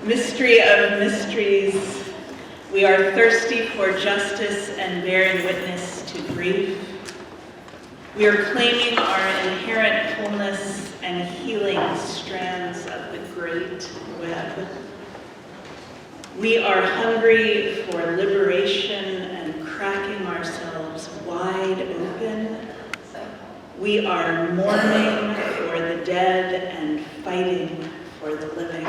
Mystery of mysteries, we are thirsty for justice and bearing witness to grief. We are claiming our inherent wholeness and healing strands of the great web. We are hungry for liberation and cracking ourselves wide open. We are mourning for the dead and fighting for the living.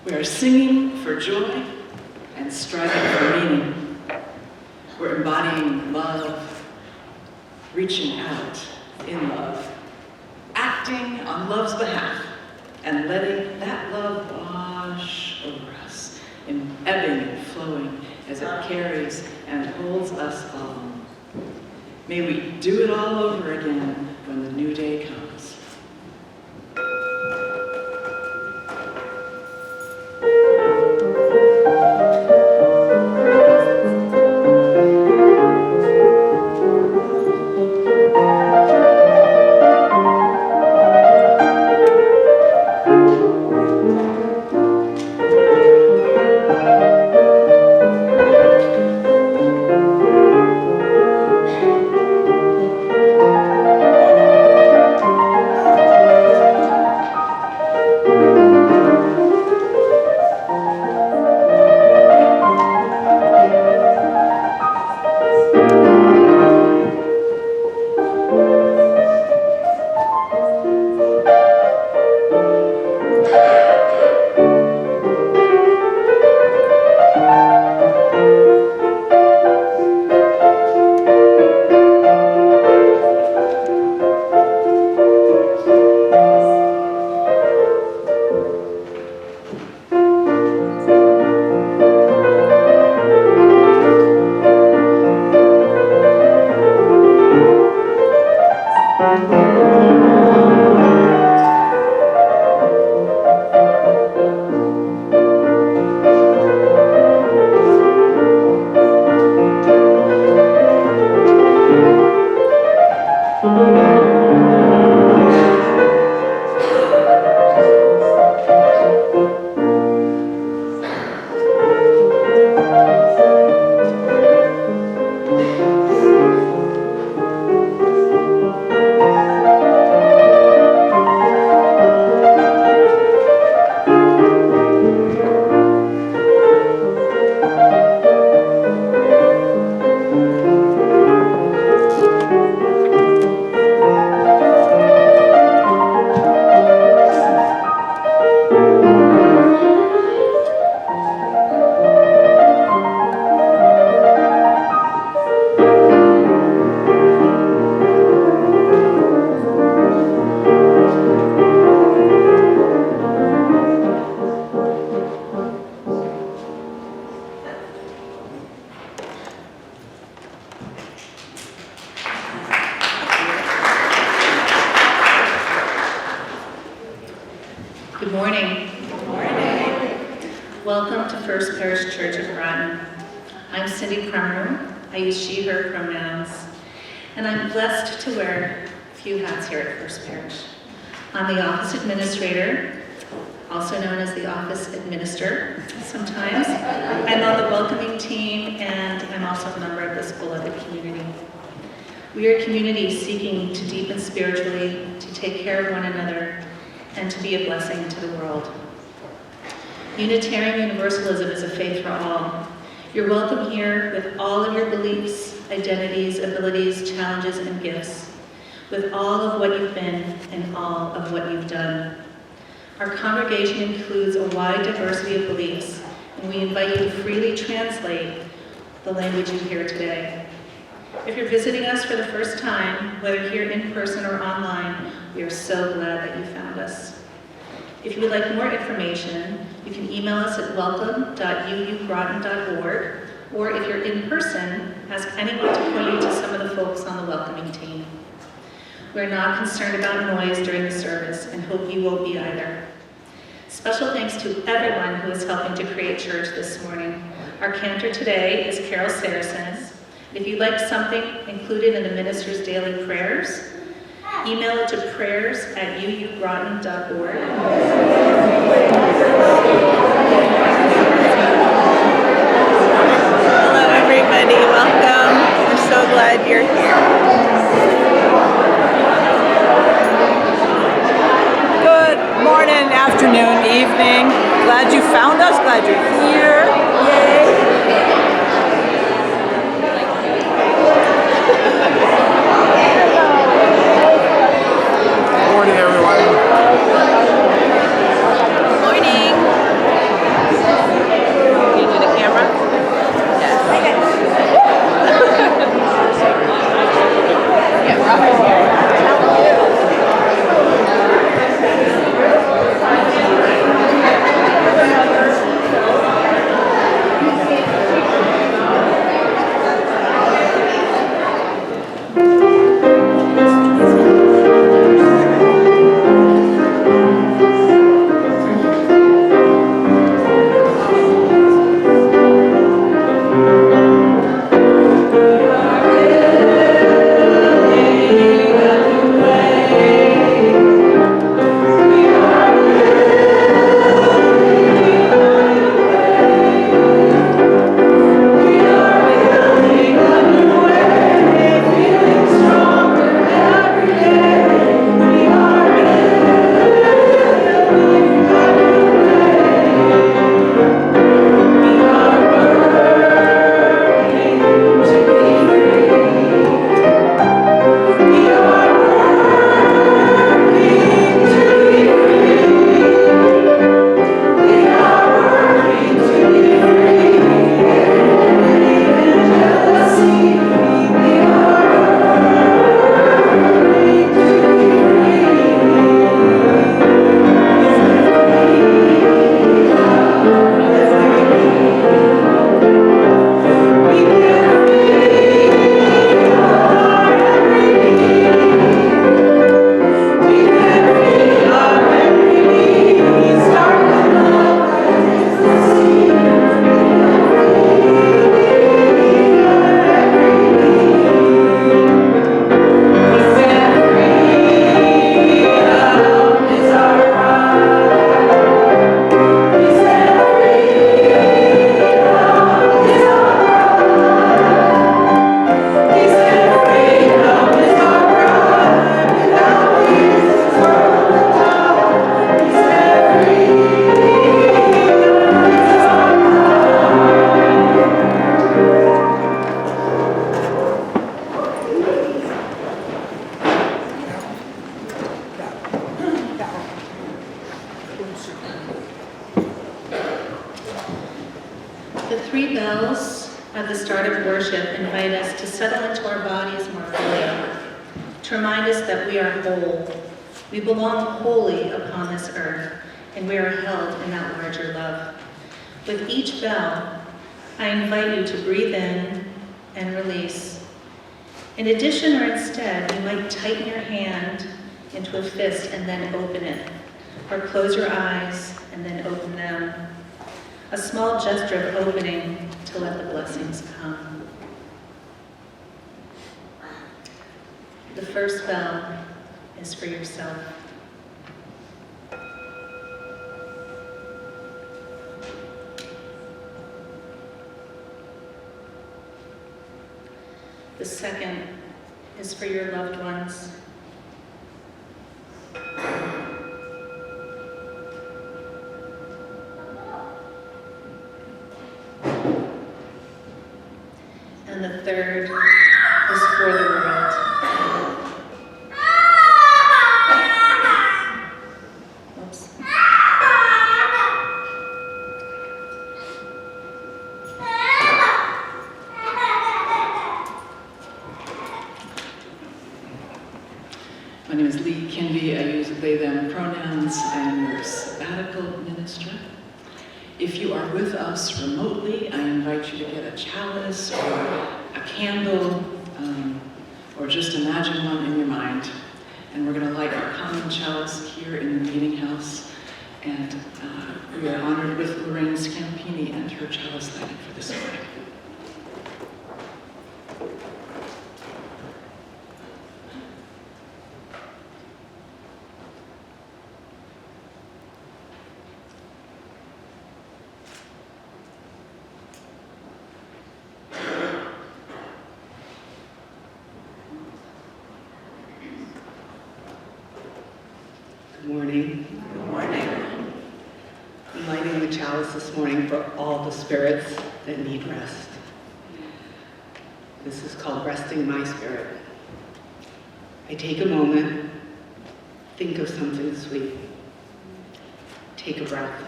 We are singing for joy and striving for meaning. We're embodying love, reaching out in love, acting on love's behalf, and letting that love wash over us, in ebbing and flowing as it carries and holds us all. May we do it all over again when the new day comes. Good morning. Good morning. Welcome to First Parish Church of Groton. I'm Cindy Crummer. I use she, her pronouns. And I'm blessed to wear a few hats here at First Parish. I'm the office administrator, also known as the office administrator sometimes. I'm on the welcoming team, and I'm also a member of this beloved community. We are a community seeking to deepen spiritually, to take care of one another, and to be a blessing to the world. Unitarian Universalism is a faith for all. You're welcome here with all of your beliefs, identities, abilities, challenges, and gifts, with all of what you've been and all of what you've done. Our congregation includes a wide diversity of beliefs, and we invite you to freely translate the language you hear today. If you're visiting us for the first time, whether here in person or online, we are so glad that you found us. If you would like more information, you can email us at welcome.uugroton.org, or if you're in person, ask anyone to point you to some of the folks on the welcoming team. We're not concerned about noise during the service and hope you won't be either. Special thanks to everyone who is helping to create church this morning. Our cantor today is Carol Saracens. If you'd like something included in the minister's daily prayers, Email it to prayers@uugroton.org. Hello, everybody. Welcome. We're so glad you're here. Good morning, afternoon, evening. Glad you found us. Glad you're here. Yay. Good morning, everyone. Morning. Can you do the camera? Yes. Yeah, Robert here. The three bells at the start of worship invite us to settle into our bodies more fully, to remind us that we are whole. We belong wholly upon this earth, and we are held in that larger love. With each bell, I invite you to breathe in and release. In addition or instead, you might tighten your hand into a fist and then open it, or close your eyes and then open them. A small gesture of opening to let the blessings come. The first bell is for yourself. The second is for your loved ones. And the third is for the world. Oops. My name is Lee Kinvey. I use they, them pronouns. I'm your sabbatical minister. If you are with us remotely, I invite you to get a chalice or a candle, or just imagine one in your mind. And we're going to light our common chalice here in the meeting house. And we are honored with Lorraine Scampini and her chalice lighting for this morning. Morning. Good morning. I'm lighting the chalice this morning for all the spirits that need rest. This is called Resting My Spirit. I take a moment, think of something sweet. Take a breath.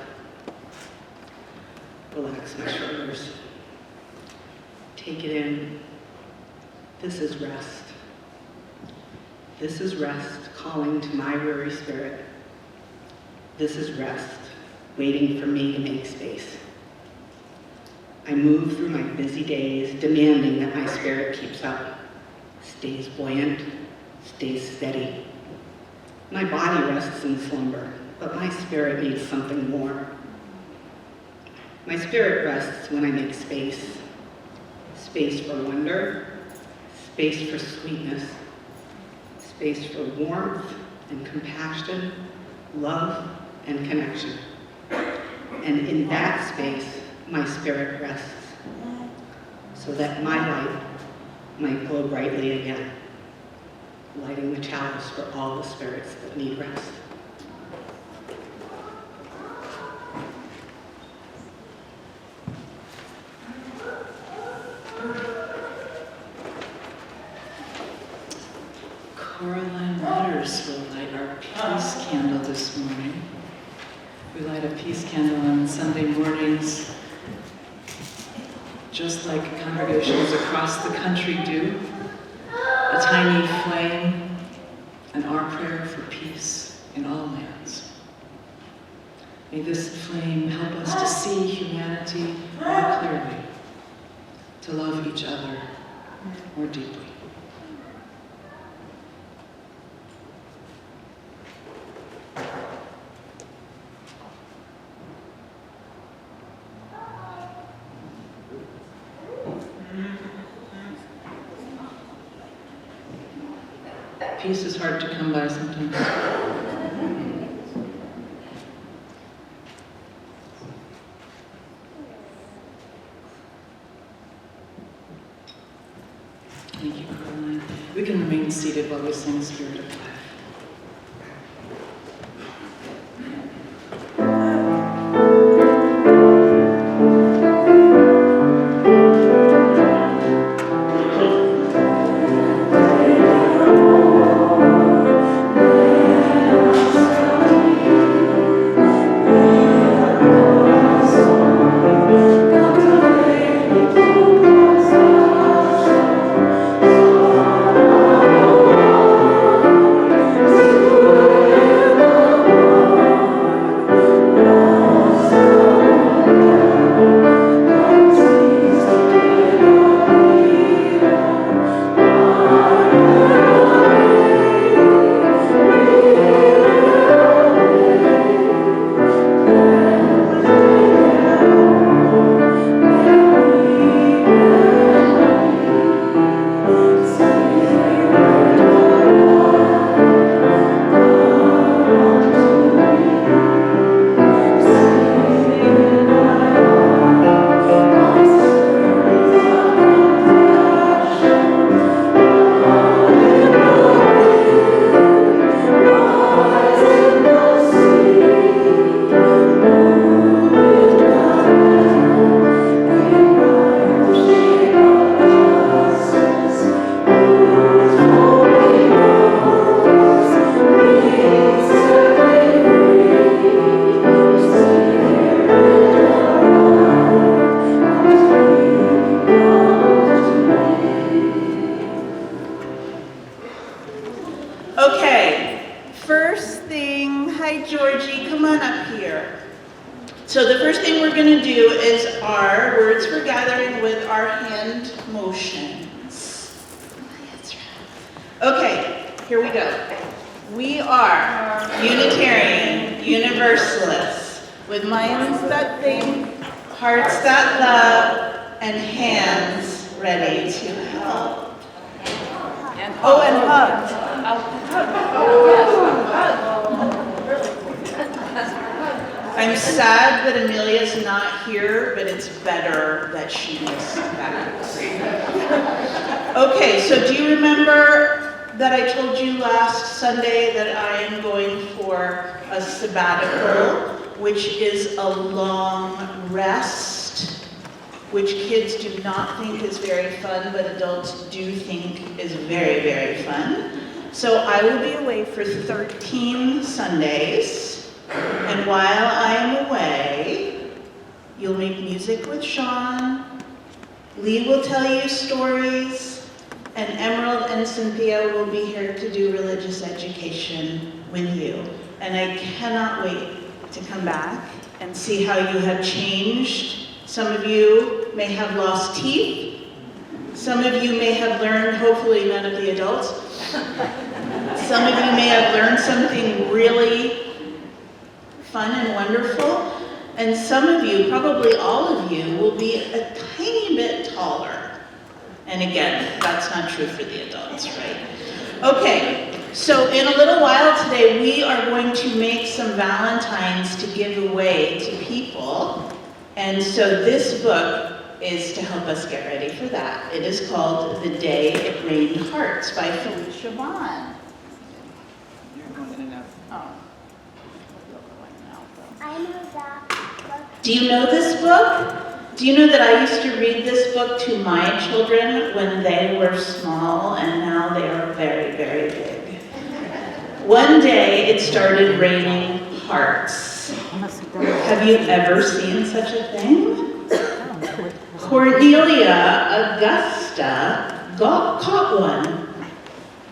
Relax my shoulders. Take it in. This is rest. This is rest calling to my weary spirit. This is rest waiting for me to make space. I move through my busy days, demanding that my spirit keeps up, stays buoyant, stays steady. My body rests in slumber, but my spirit needs something more. My spirit rests when I make space. Space for wonder, space for sweetness, space for warmth and compassion, love and connection. And in that space, my spirit rests, so that my light might glow brightly again, lighting the chalice for all the spirits that need rest. Caroline Waters will light our peace candle this morning. We light a peace candle on Sunday mornings, just like congregations across the country do. A tiny flame, and our prayer for peace in all lands. May this flame help us to see humanity more clearly, to love each other more deeply. Peace is hard to come by sometimes. Thank you, Caroline. We can remain seated while we sing Spirit of Life. We are Unitarian, Universalist, with minds that think, hearts that love, and hands ready to help. And hugs. I'm sad that Amelia's not here, but it's better that she missed that. Okay, so do you remember that I told you last Sunday that I am going for a sabbatical, which is a long rest, which kids do not think is very fun, but adults do think is very, very fun. So I will be away for 13 Sundays, and while I am away, you'll make music with Sean, Lee will tell you stories, and Emerald and Cynthia will be here to do religious education with you. And I cannot wait to come back and see how you have changed. Some of you may have lost teeth. Some of you may have learned, hopefully none of the adults, some of you may have learned something really fun and wonderful. And some of you, probably all of you, will be a tiny bit taller. And again, that's not true for the adults, right? Okay, so in a little while today, we are going to make some Valentines to give away to people. And so this book is to help us get ready for that. It is called The Day It Rained Hearts by Felicia Vaughn. You're going in and out. Oh. I know that book. Do you know this book? Do you know that I used to read this book to my children when they were small, and now they are very, very big? One day it started raining hearts. Have you ever seen such a thing? Cornelia Augusta caught one.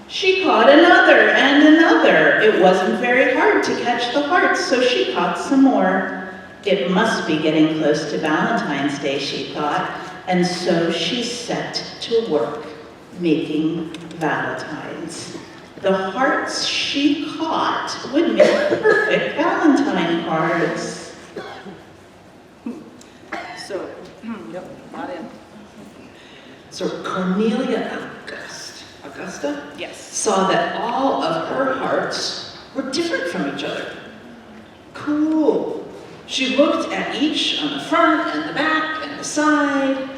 She caught another and another. It wasn't very hard to catch the hearts, so she caught some more. It must be getting close to Valentine's Day, she thought, and so she set to work making Valentines. The hearts she caught would make perfect Valentine cards. So, yep, not in. So Cornelia Augusta Yes. saw that all of her hearts were different from each other. Cool. She looked at each on the front and the back and the side,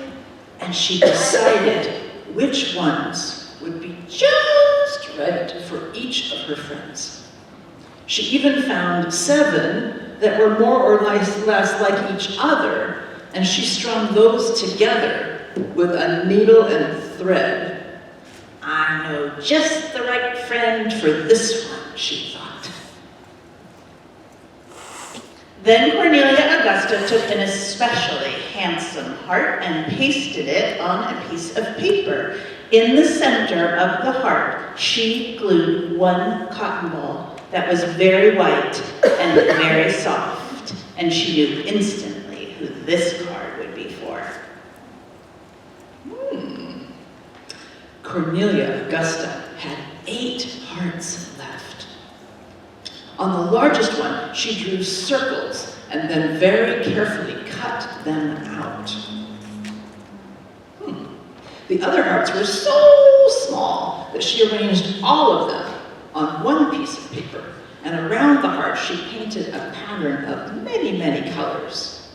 and she decided which ones would be just right for each of her friends. She even found 7 that were more or less like each other, and she strung those together with a needle and thread. I know just the right friend for this one, she thought. Then Cornelia Augusta took an especially handsome heart and pasted it on a piece of paper. In the center of the heart, she glued one cotton ball that was very white and very soft, and she knew instantly who this card would be for. Cornelia Augusta had 8 hearts left. On the largest one, she drew circles and then very carefully cut them out. The other hearts were so small that she arranged all of them on one piece of paper, and around the heart she painted a pattern of many, many colors.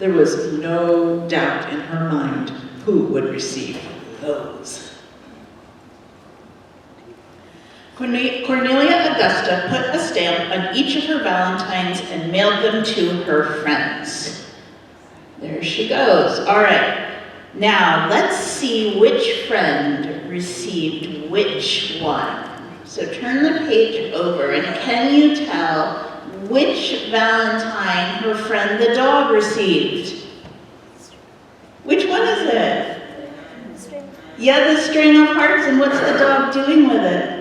There was no doubt in her mind who would receive those. Cornelia Augusta put a stamp on each of her Valentines and mailed them to her friends. There she goes. All right. Now, let's see which friend received which one. So turn the page over, and can you tell which Valentine her friend the dog received? Which one is it? Yeah, the string of hearts, and what's the dog doing with it?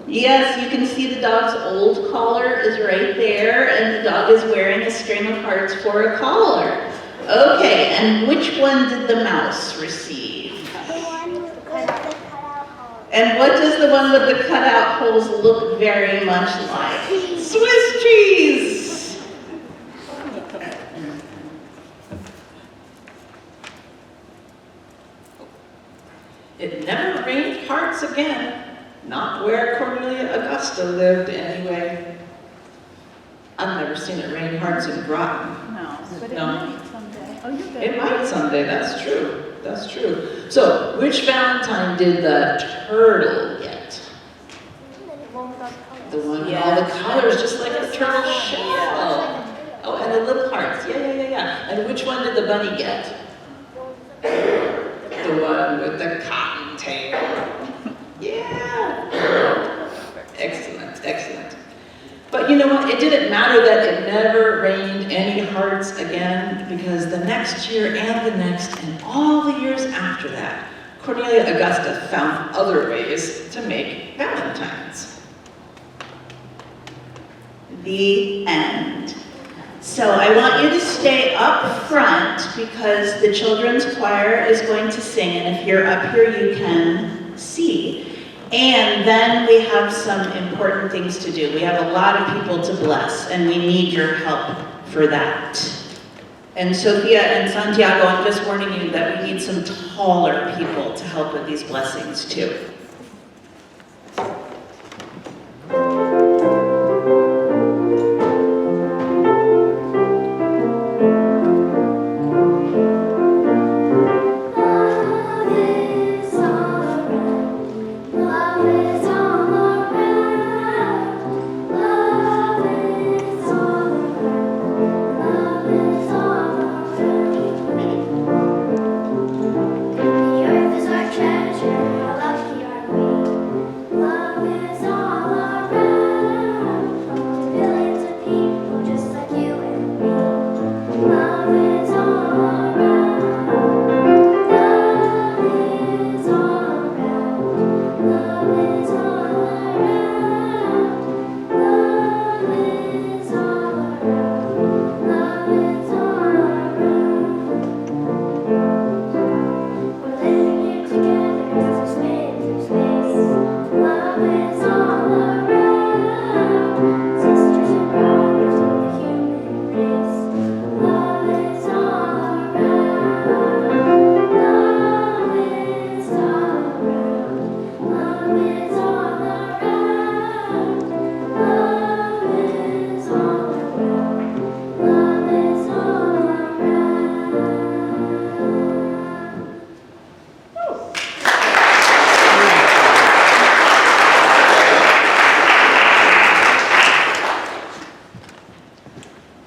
Yes, you can see the dog's old collar is right there, and the dog is wearing a string of hearts for a collar. Okay, and which one did the mouse receive? The one with the cutout holes. And what does the one with the cutout holes look very much like? Swiss cheese! It never rained hearts again. Not where Cornelia Augusta lived, anyway. I've never seen it rain hearts in Groton. No, but it No. might someday. Oh, you're good. It might someday, that's true. That's true. So, which Valentine did the turtle get? the one with all the colors, just like a turtle shell. Oh, and the little hearts. Yeah. And which one did the bunny get? The one with the cottontail. Yeah. Excellent. But you know what? It didn't matter that it never rained any hearts again, because the next year and the next and all the years after that, Cornelia Augusta found other ways to make Valentines. The end. So I want you to stay up front because the children's choir is going to sing, and if you're up here, you can see. And then we have some important things to do. We have a lot of people to bless, and we need your help for that. And Sophia and Santiago, I'm just warning you that we need some taller people to help with these blessings too.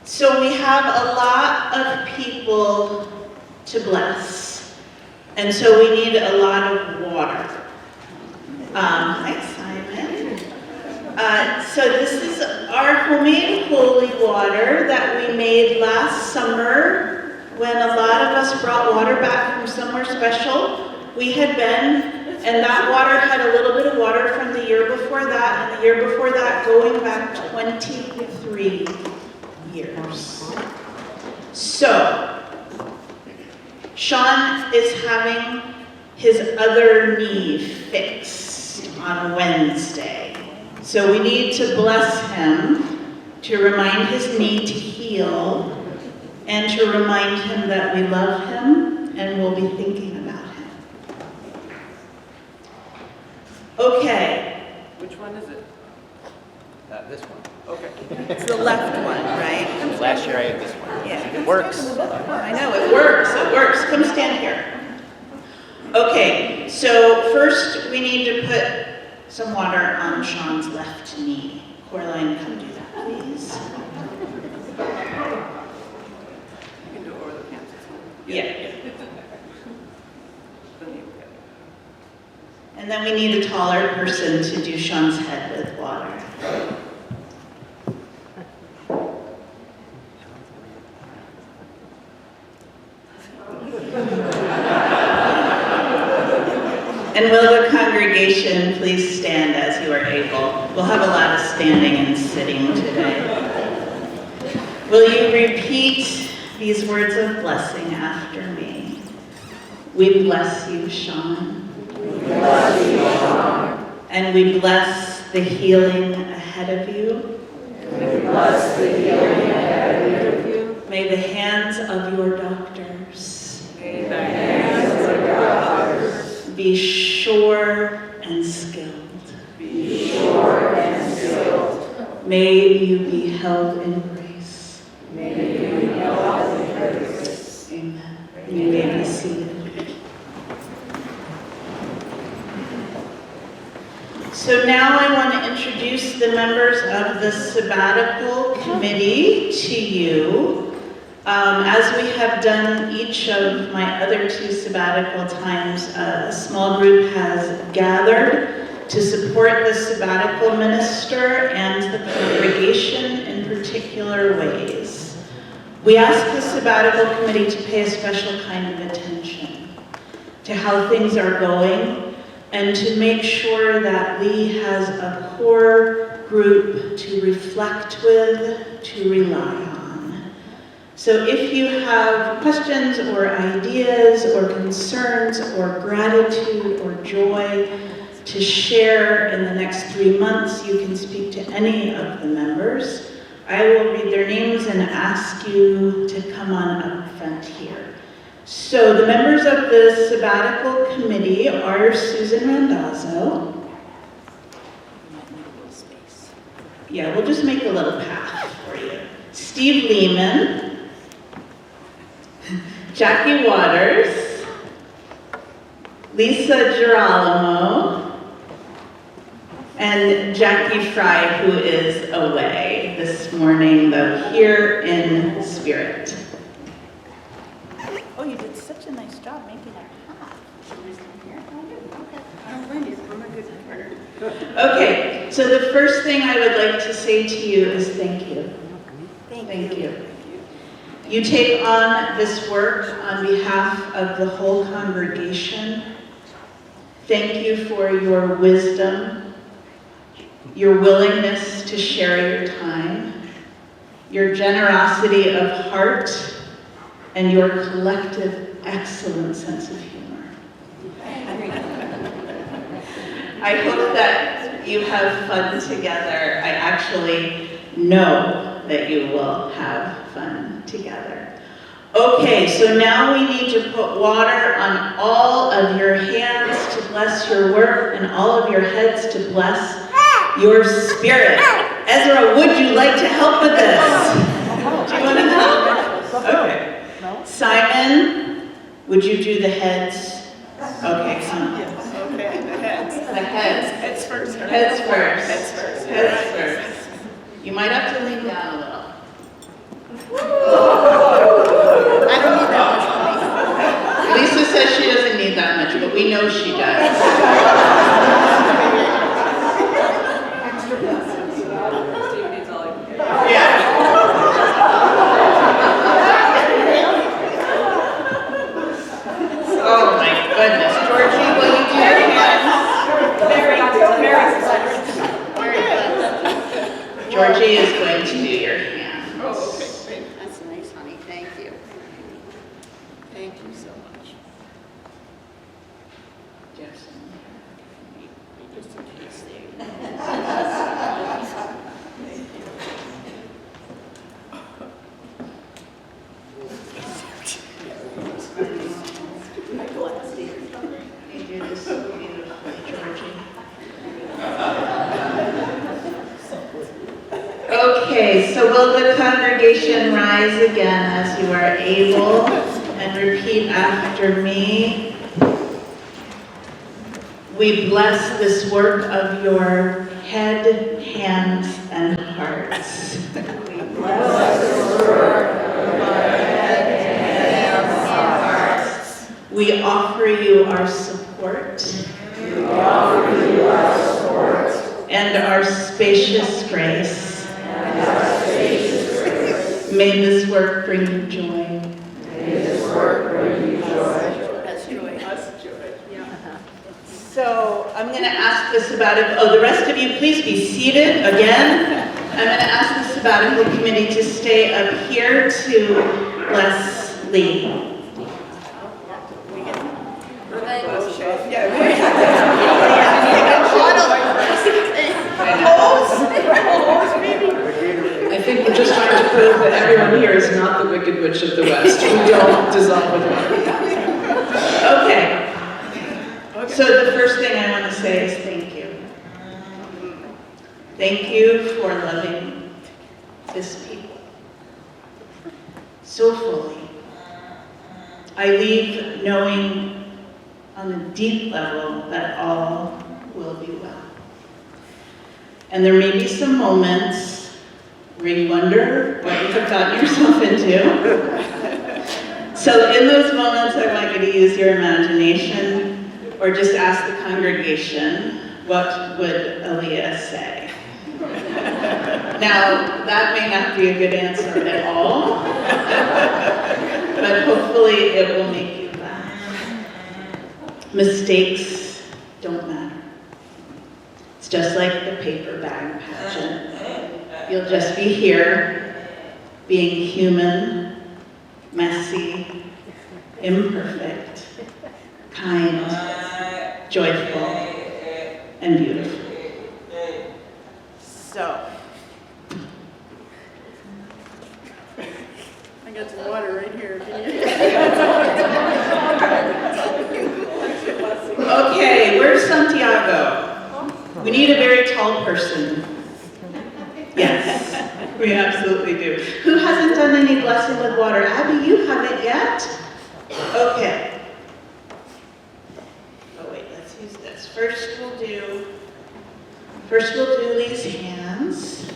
So we have a lot of people to bless, and so we need a lot of water. Hi, Simon. So this is our homemade holy water that we made last summer when a lot of us brought water back from somewhere special we had been, and that water had a little bit of water from the year before that, and the year before that, going back 23 years. So, Sean is having his other knee fixed on Wednesday. So we need to bless him to remind his knee to heal and to remind him that we love him and will be thinking about him. Okay. Which one is it? This one. Okay. It's the left one, right? Last year I had this one. Yeah. It works. I know, it works. Come stand here. Okay, so first we need to put some water on Sean's left knee. Coraline, come do that, please. You can do it over the pants. Yeah. And then we need a taller person to do Sean's head with water. And will the congregation please stand as you are able? We'll have a lot of standing and sitting today. Will you repeat these words of blessing after me? We bless you, Sean. We bless you, Sean. And we bless the healing ahead of you. We bless the healing ahead of you. May the hands of your doctors. May the hands of your doctors be sure and skilled. Be sure and skilled. May you be held in grace. May you be held in grace. Amen. You may be seated. So now I want to introduce the members of the sabbatical committee to you. As we have done each of my other 2 sabbatical times, a small group has gathered to support the sabbatical minister and the congregation in particular ways. We ask the sabbatical committee to pay a special kind of attention to how things are going and to make sure that Lee has a core group to reflect with, to rely on. So if you have questions or ideas or concerns or gratitude or joy to share in the next 3 months, you can speak to any of the members. I will read their names and ask you to come on up front here. So the members of the sabbatical committee are Susan Randazzo. Yeah, we'll just make a little path for you. Steve Lehman. Jackie Waters, Lisa Girolamo, and Jackie Fry, who is away this morning, though here in spirit. Oh, you did such a nice job making that hot. Okay, so the first thing I would like to say to you is thank you. Thank you. You take on this work on behalf of the whole congregation. Thank you for your wisdom, your willingness to share your time, your generosity of heart, and your collective excellent sense of humor. I hope that you have fun together. I actually know that you will have fun together. Okay, so now we need to put water on all of your hands to bless your work and all of your heads to bless your spirit. Ezra, would you like to help with this? Do you want to help? Okay. Simon, would you do the heads? Okay, come on. Okay, the heads. The heads. Heads first. Heads first. Heads first. Heads first. You might have to lean down a little. I don't need that much. Lisa says she doesn't need that much, but we know she does. Yeah. Oh my goodness. Georgie, will you do your hands? Very good. Georgie is going to do your hands. Oh, okay. That's nice, honey. Thank you. Thank you so much. Yes. Just in case they... You do this so beautifully, Georgie. Okay, so will the congregation rise again as you are able and repeat after me? We bless this work of your head, hands, and hearts. We bless this work of your head, hands, and hearts. We offer you our support. We offer you our support. And our spacious grace. May this work bring you joy. May this work bring you joy. That's joy. That's joy. Yeah. So I'm going to ask the sabbatical, the rest of you please be seated again. I'm going to ask the sabbatical committee to stay up here to bless Lee. I think we're just trying to prove that everyone here is not the Wicked Witch of the West. We don't dissolve with water. Okay. So the first thing I want to say is thank you. Thank you for loving this people so fully. I leave knowing on a deep level that all will be well. And there may be some moments where you wonder what you have gotten yourself into. So in those moments, I want you to use your imagination or just ask the congregation, what would Aaliyah say? Now, that may not be a good answer at all, but hopefully it will make you laugh. Mistakes don't matter. It's just like the paper bag pageant. You'll just be here, being human, messy, imperfect, kind, joyful, and beautiful. So, I got some water right here. okay, where's Santiago? We need a very tall person. Yes, we absolutely do. Who hasn't done any blessing with water? Abby, you haven't yet? Okay. Oh wait, let's use this. First we'll do these hands.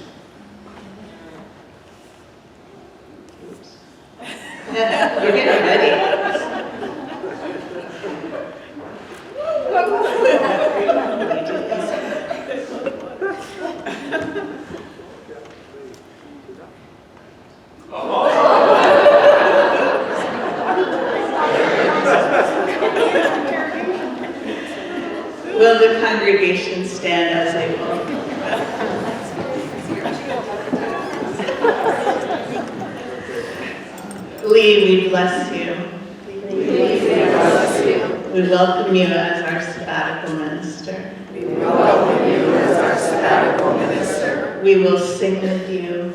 Oops. You're getting ready. Will the congregation stand as they will? Lee, we bless you. We welcome you as our sabbatical minister. We will sing with you.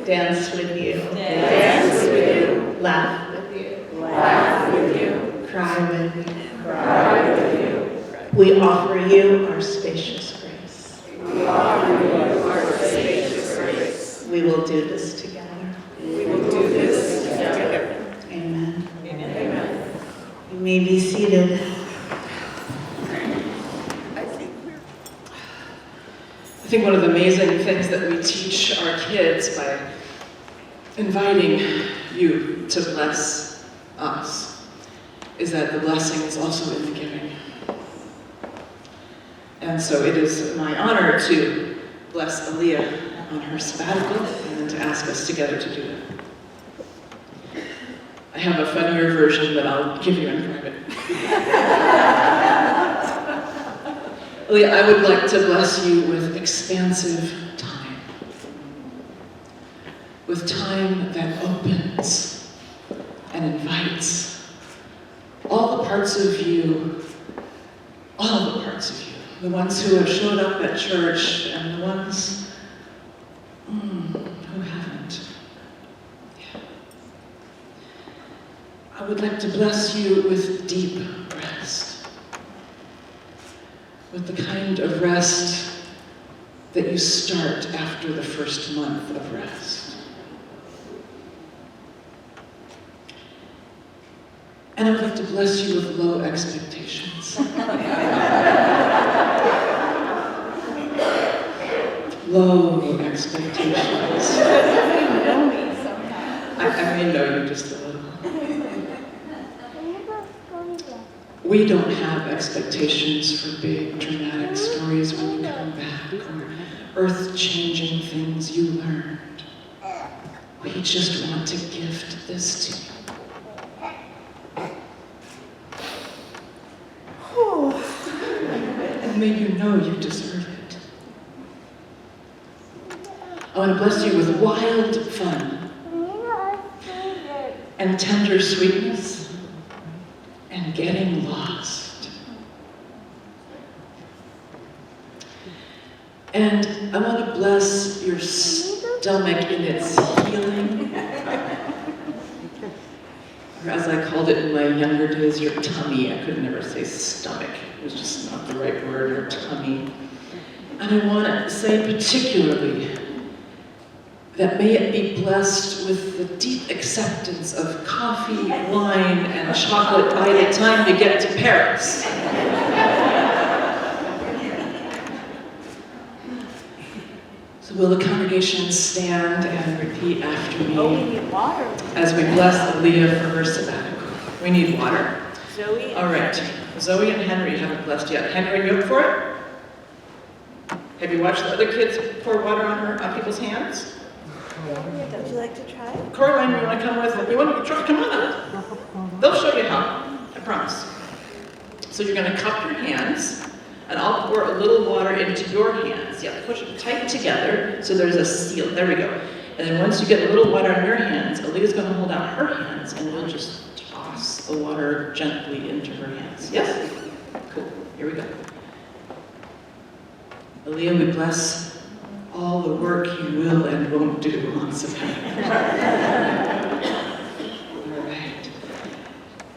Dance with you. Laugh with you. Cry with you. We offer you our spacious grace. We will do this together. Amen. You may be seated. I think one of the amazing things that we teach our kids by inviting you to bless us is that the blessing is also in the giving. And so it is my honor to bless Aaliyah on her sabbatical and to ask us together to do it. I have a funnier version that I'll give you in private. Aaliyah, I would like to bless you with expansive time. With time that opens and invites all the parts of you, the ones who have showed up at church and the ones who haven't. Yeah. I would like to bless you with deep rest. With the kind of rest that you start after the first month of rest. And I would like to bless you with low expectations. Low expectations. I may know you just a little. We don't have expectations for big, dramatic stories when you come back, or earth-changing things you learned. We just want to gift this to you. And may you know you deserve it. I want to bless you with wild fun and tender sweetness and getting lost. And I want to bless your stomach in its healing. Or as I called it in my younger days, your tummy. I could never say stomach. It was just not the right word, your tummy. And I want to say particularly that may it be blessed with the deep acceptance of coffee, wine, and chocolate by the time you get to Paris. So will the congregation stand and repeat after me Oh, we need water. as we bless Aaliyah for her sabbatical? We need water. Zoe. All right. Zoe and Henry haven't blessed yet. Henry, are you up for it? Have you watched the other kids pour water on people's hands? Don't you like to try? Coraline, you want to come with? You want to try? Come on up. They'll show you how. I promise. So you're going to cup your hands, and I'll pour a little water into your hands. Yeah, push them tight together so there's a seal. There we go. And then once you get a little water in your hands, Aaliyah's going to hold out her hands, and we'll just toss the water gently into her hands. Yes? Cool. Here we go. Aaliyah, we bless all the work you will and won't do on sabbatical. All right.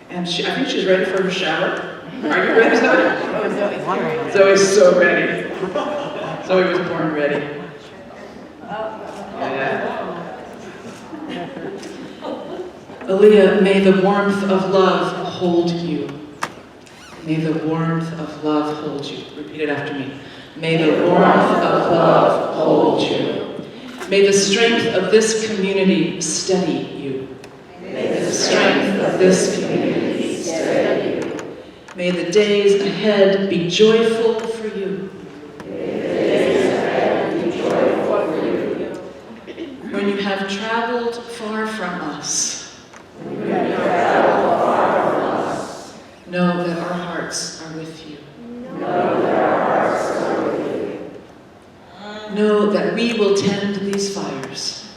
And I think she's ready for her shower. Are you ready, Zoe? Zoe's so ready. Zoe was born ready. Yeah. Aaliyah, may the warmth of love hold you. May the warmth of love hold you. Repeat it after me. May the warmth of love hold you. May the strength of this community steady you. May the strength of this community steady you. May the days ahead be joyful for you. May the days ahead be joyful for you. When you have traveled far from us, know that our hearts are with you. Know that we will tend these fires.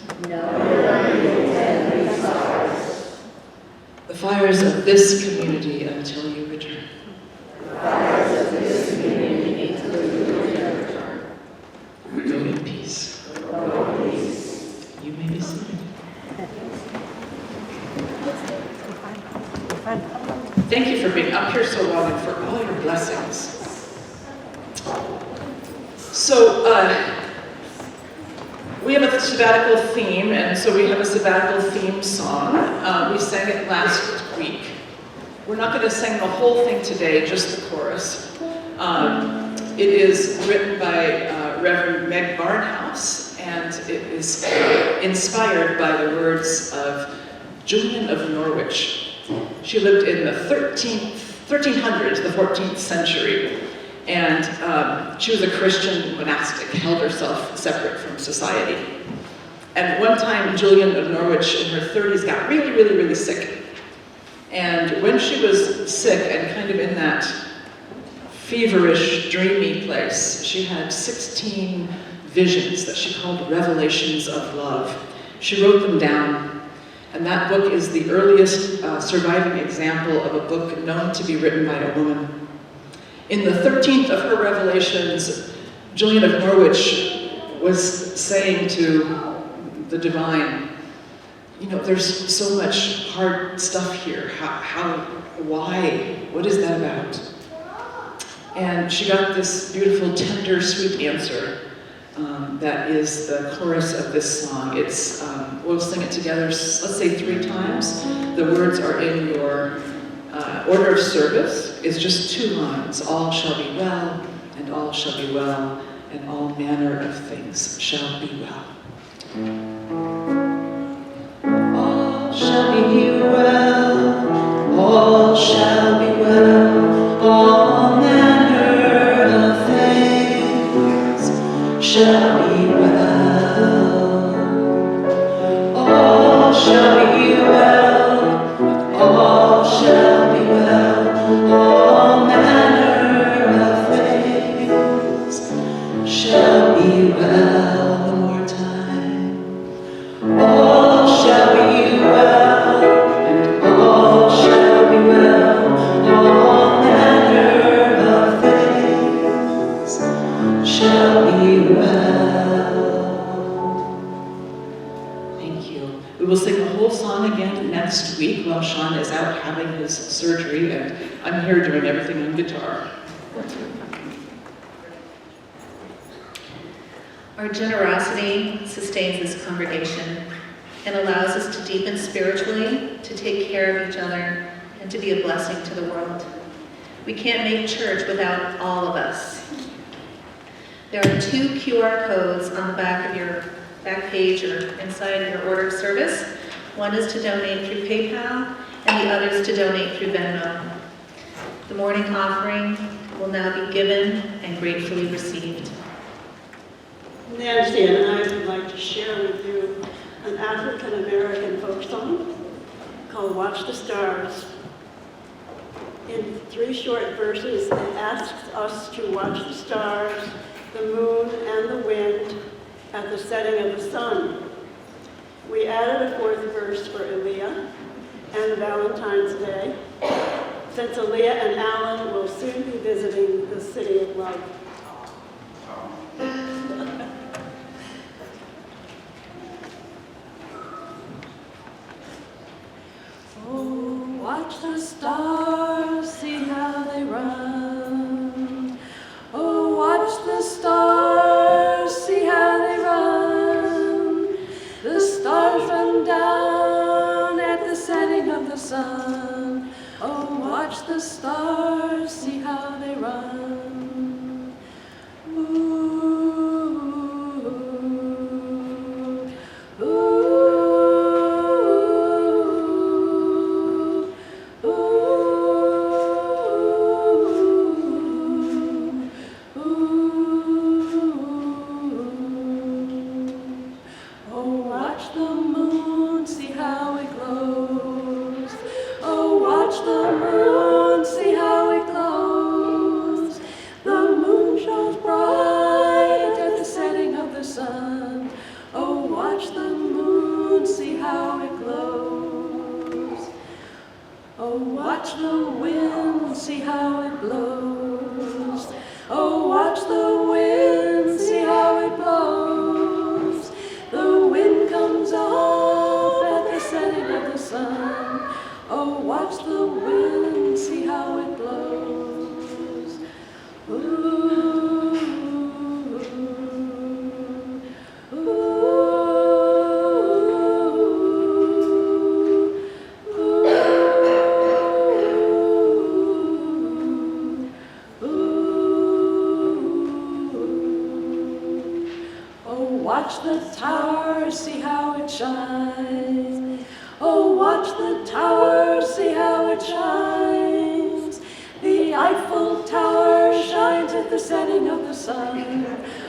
The fires of this community until you return. Go in peace. You may be seated. Thank you for being up here so long and for all your blessings. So, we have a sabbatical theme, and so we have a sabbatical theme song. We sang it last week. We're not going to sing the whole thing today, just the chorus. It is written by Reverend Meg Barnhouse, and it is inspired by the words of Julian of Norwich. She lived in the 1300s, the 14th century. And she was a Christian monastic, held herself separate from society. And one time, Julian of Norwich in her 30s got really, really, really sick. And when she was sick and kind of in that feverish, dreamy place, she had 16 visions that she called revelations of love. She wrote them down. And that book is the earliest surviving example of a book known to be written by a woman. In the 13th of her revelations, Julian of Norwich was saying to the divine, you know, there's so much hard stuff here. Why? What is that about? And she got this beautiful, tender, sweet answer that is the chorus of this song. It's, we'll sing it together, let's say 3 times. The words are in your order of service. Is just 2 lines. All shall be well, and all shall be well, and all manner of things shall be well. All shall be well, all shall be well, all manner of things shall be well. All shall be well, all shall be well. All manner of things shall be well. One more time. All shall be well, and all shall be well. All manner of things shall be well. Thank you. We will sing the whole song again next week while Sean is out having his surgery, and I'm here doing everything on guitar. Our generosity sustains this congregation and allows us to deepen spiritually, to take care of each other, and to be a blessing to the world. We can't make church without all of us. There are 2 QR codes on the back of your back page or inside your order of service. One is to donate through PayPal, and the other is to donate through Venmo. The morning offering will now be given and gratefully received. Nancy and I would like to share with you an African-American folk song called Watch the Stars. In 3 short verses, it asks us to watch the stars, the moon, and the wind at the setting of the sun. We added a 4th verse for Aaliyah and Valentine's Day, since Aaliyah and Alan will soon be visiting the City of Love. Oh, watch the stars, see how they run. Oh, watch the stars, see how they run. The stars run down at the setting of the sun. Oh, watch the stars, see how they run. Ooh, ooh. Watch the tower, see how it shines. Oh, watch the tower, see how it shines. The Eiffel Tower shines at the setting of the sun.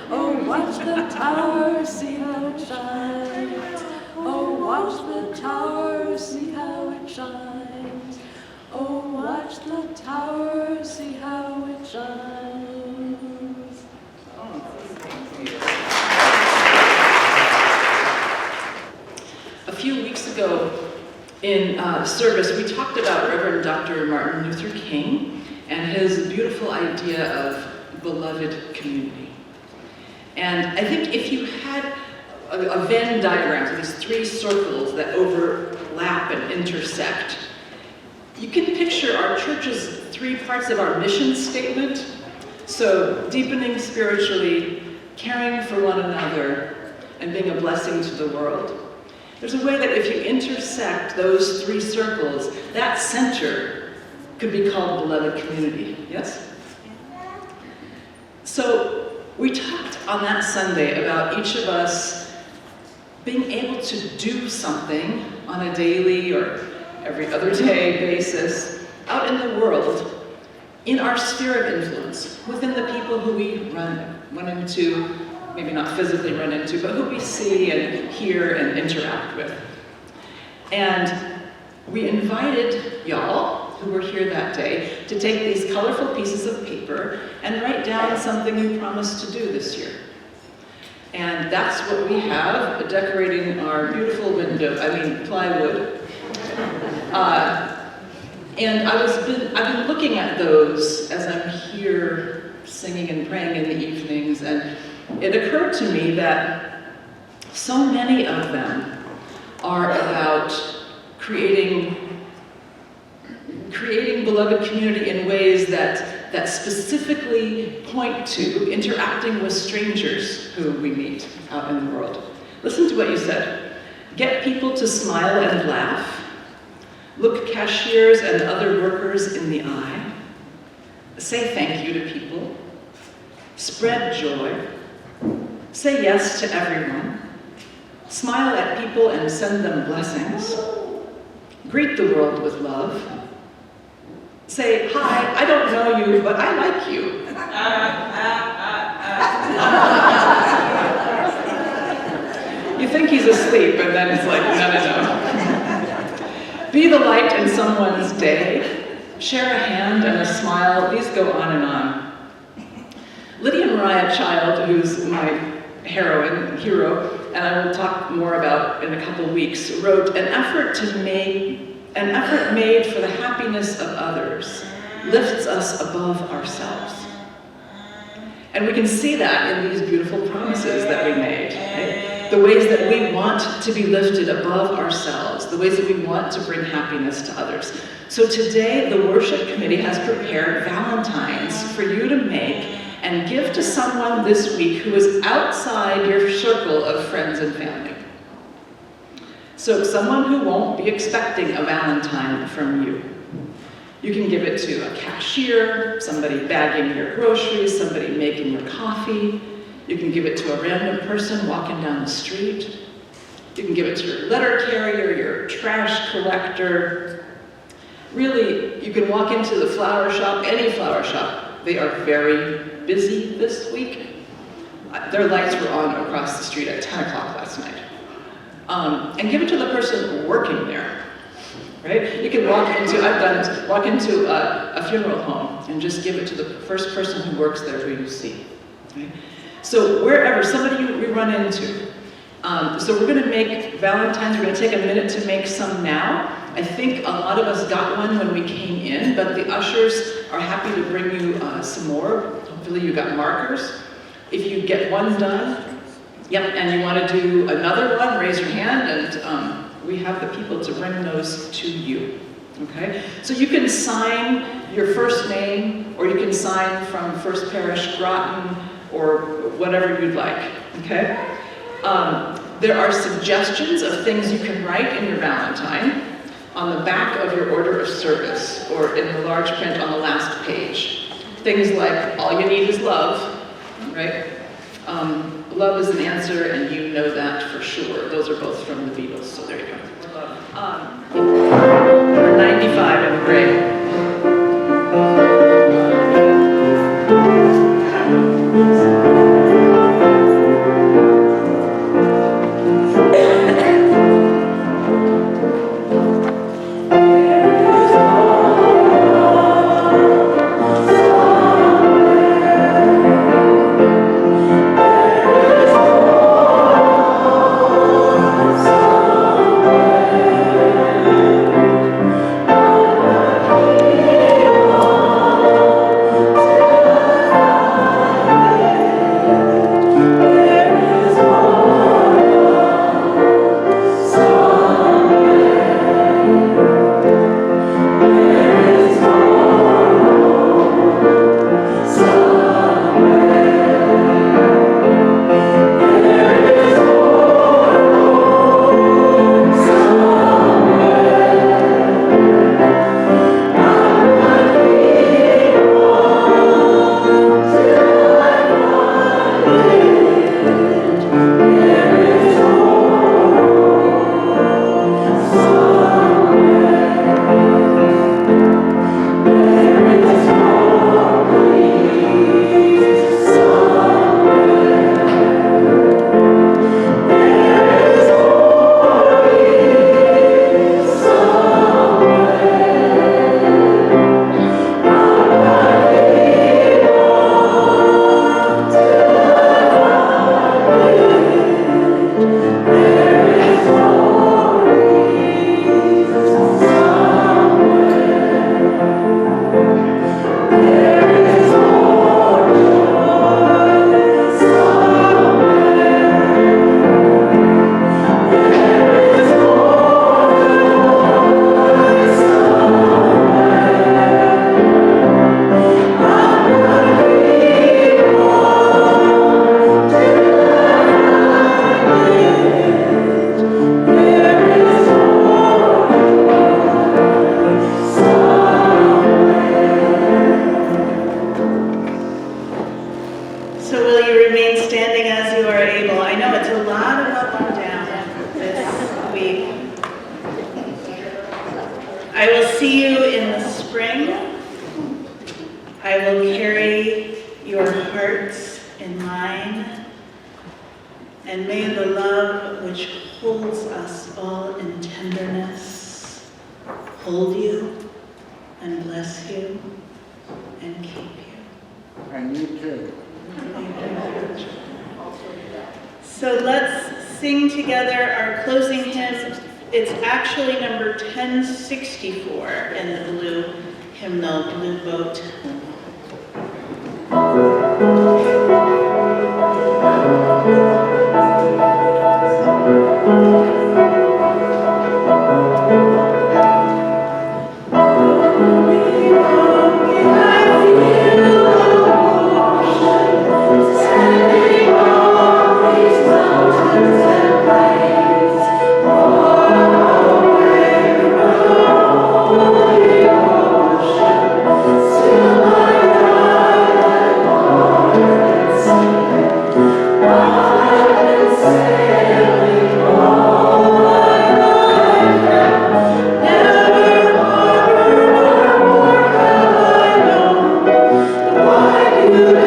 Oh, watch the tower, see how it shines. Oh, watch the tower, see how it shines. Oh, watch the tower, see how it shines. A few weeks ago in service, we talked about Reverend Dr. Martin Luther King and his beautiful idea of beloved community. And I think if you had a Venn diagram, so these 3 circles that overlap and intersect, you can picture our church's 3 parts of our mission statement. So deepening spiritually, caring for one another, and being a blessing to the world. There's a way that if you intersect those 3 circles, that center could be called beloved community, yes? So we talked on that Sunday about each of us being able to do something on a daily or every other day basis out in the world, in our sphere of influence, within the people who we run into, maybe not physically run into, but who we see and hear and interact with. And we invited y'all who were here that day to take these colorful pieces of paper and write down something you promised to do this year. And that's what we have, decorating our beautiful window, plywood. And I've been looking at those as I'm here singing and praying in the evenings, and it occurred to me that so many of them are about creating beloved community in ways that specifically point to interacting with strangers who we meet out in the world. Listen to what you said. Get people to smile and laugh. Look cashiers and other workers in the eye. Say thank you to people. Spread joy. Say yes to everyone. Smile at people and send them blessings. Greet the world with love. Say, hi, I don't know you, but I like you. You think he's asleep, and then it's like, no. Be the light in someone's day. Share a hand and a smile. These go on and on. Lydia Mariah Child, who's my hero, and I will talk more about in a couple weeks, wrote, an effort made for the happiness of others lifts us above ourselves. And we can see that in these beautiful promises that we made, right? The ways that we want to be lifted above ourselves, the ways that we want to bring happiness to others. So today, the worship committee has prepared Valentines for you to make and give to someone this week who is outside your circle of friends and family. So someone who won't be expecting a Valentine from you. You can give it to a cashier, somebody bagging your groceries, somebody making your coffee. You can give it to a random person walking down the street. You can give it to your letter carrier, your trash collector. Really, you can walk into the flower shop, any flower shop. They are very busy this week. Their lights were on across the street at 10 o'clock last night. And give it to the person working there, right? You can walk into a funeral home and just give it to the first person who works there who you see, right? So wherever, somebody we run into. So we're gonna make Valentines, we're gonna take a minute to make some now. I think a lot of us got one when we came in, but the ushers are happy to bring you some more. Hopefully you got markers. If you get one done, yep, and you want to do another one, raise your hand, and we have the people to bring those to you, okay? So you can sign your first name, or you can sign from First Parish, Groton, or whatever you'd like, okay? There are suggestions of things you can write in your Valentine on the back of your order of service, or in the large print on the last page. Things like, all you need is love, right? Love is an answer, and you know that for sure. Those are both from the Beatles, so there you go. Number 95 in gray. So will you remain standing as you are able? I know it's a lot of up and down this week. I will see you in the spring. I will carry your hearts in mine. And may the love which holds us all in tenderness hold you and bless you and keep you. And you too. So let's sing together our closing hymn. It's actually number 1064 in the blue hymnal, Blue Boat. You